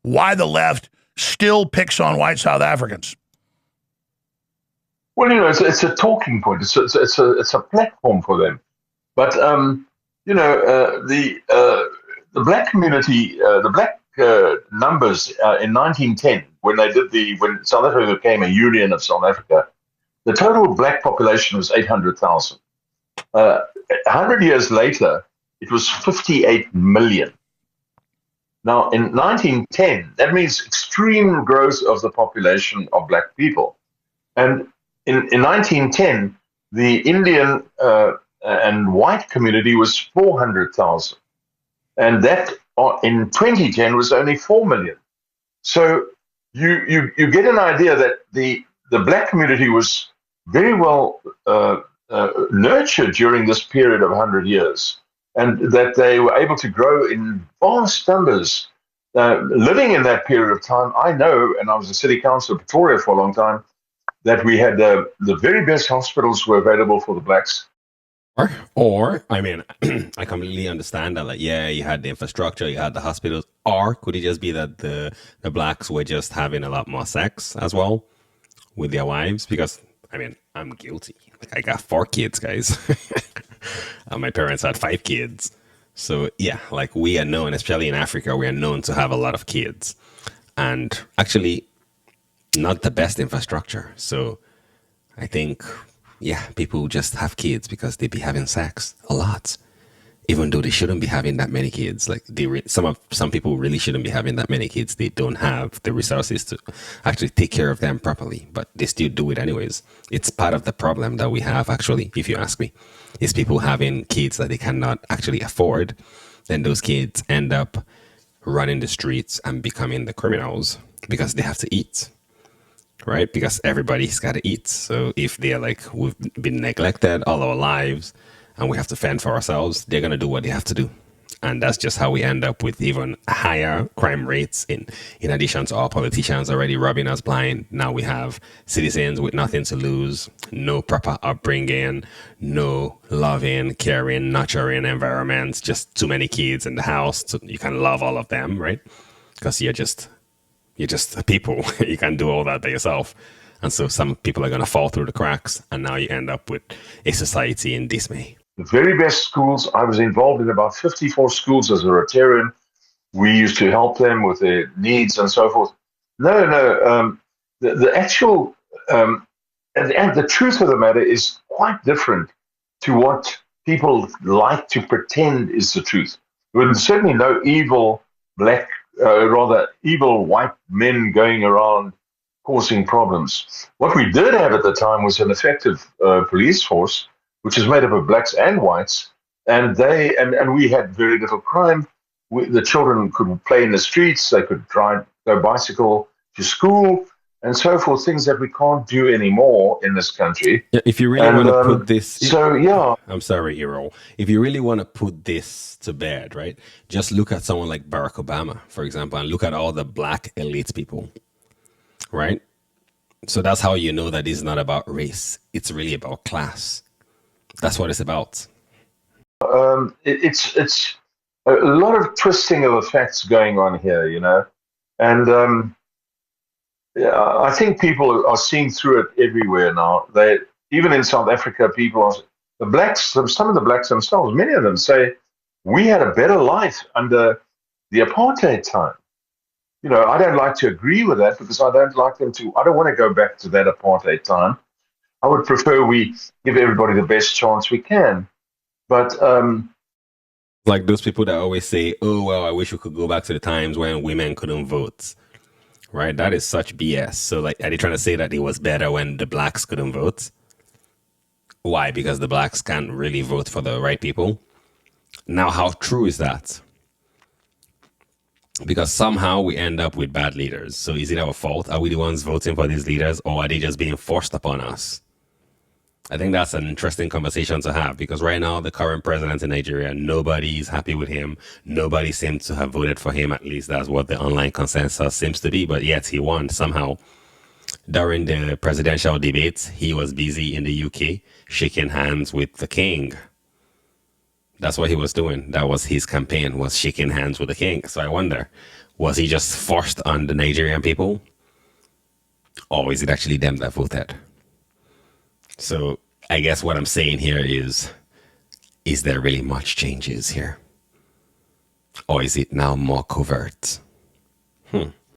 why the left still picks on white South Africans. Well, it's a talking point. It's a platform for them. But the black community, the black numbers in 1910, when South Africa became a union of South Africa, the total black population was 800,000. 100 years later, it was 58 million. Now, in 1910, that means extreme growth of the population of black people. And in 1910, the Indian and white community was 400,000. And that in 2010 was only 4 million. So you get an idea that the black community was very well nurtured during this period of 100 years, and that they were able to grow in vast numbers. Living in that period of time, I know, and I was a city councillor of Pretoria for a long time, that we had the very best hospitals were available for the blacks. Or I mean, I completely understand that. Like, yeah, you had the infrastructure, you had the hospitals. Or could it just be that the blacks were just having a lot more sex as well with their wives? Because I mean, I'm guilty. Like, I got 4 kids, guys. And my parents had 5 kids. So yeah, like, we are known, especially in Africa, we are known to have a lot of kids, and actually not the best infrastructure. So I think, yeah, people just have kids because they be having sex a lot, even though they shouldn't be having that many kids. Like, some people really shouldn't be having that many kids. They don't have the resources to actually take care of them properly, but they still do it anyways. It's part of the problem that we have, actually, if you ask me, is people having kids that they cannot actually afford. Then those kids end up running the streets and becoming the criminals because they have to eat. Right? Because everybody's got to eat. So if they're like, we've been neglected all our lives and we have to fend for ourselves, they're going to do what they have to do. And that's just how we end up with even higher crime rates in addition to our politicians already robbing us blind. Now we have citizens with nothing to lose, no proper upbringing, no loving, caring, nurturing environments, just too many kids in the house. So you can love all of them, right? Because you're just people. You can't do all that by yourself. And so some people are going to fall through the cracks, and now you end up with a society in dismay. The very best schools, I was involved in about 54 schools as a Rotarian. We used to help them with their needs and so forth. The actual, and the truth of the matter is quite different to what people like to pretend is the truth. There was certainly no evil evil white men going around causing problems. What we did have at the time was an effective police force, which is made up of blacks and whites, and we had very little crime. The children could play in the streets, they could go bicycle to school, and so forth, things that we can't do anymore in this country. Yeah, if you really want to put this... I'm sorry, Errol. If you really want to put this to bed, right, just look at someone like Barack Obama, for example, and look at all the black elite people, right? So that's how you know that it's not about race. It's really about class. That's what it's about. It's a lot of twisting of the facts going on here, and I think people are seeing through it everywhere now. Even in South Africa, the blacks, some of the blacks themselves, many of them say, we had a better life under the apartheid time. I don't like to agree with that because I don't want to go back to that apartheid time. I would prefer we give everybody the best chance we can. But like those people that always say, oh, well, I wish we could go back to the times when women couldn't vote. Right? That is such BS. So, like, are they trying to say that it was better when the blacks couldn't vote? Why? Because the blacks can't really vote for the right people? Now, how true is that? Because somehow we end up with bad leaders. So is it our fault? Are we the ones voting for these leaders, or are they just being forced upon us? I think that's an interesting conversation to have, because right now, the current president in Nigeria, nobody is happy with him. Nobody seems to have voted for him. At least that's what the online consensus seems to be. But yet he won somehow. During the presidential debates, he was busy in the UK shaking hands with the king. That's what he was doing. That was his campaign, was shaking hands with the king. So I wonder, Was he just forced on the Nigerian people? Or is it actually them that voted? So I guess what I'm saying here is there really much changes here? Or is it now more covert?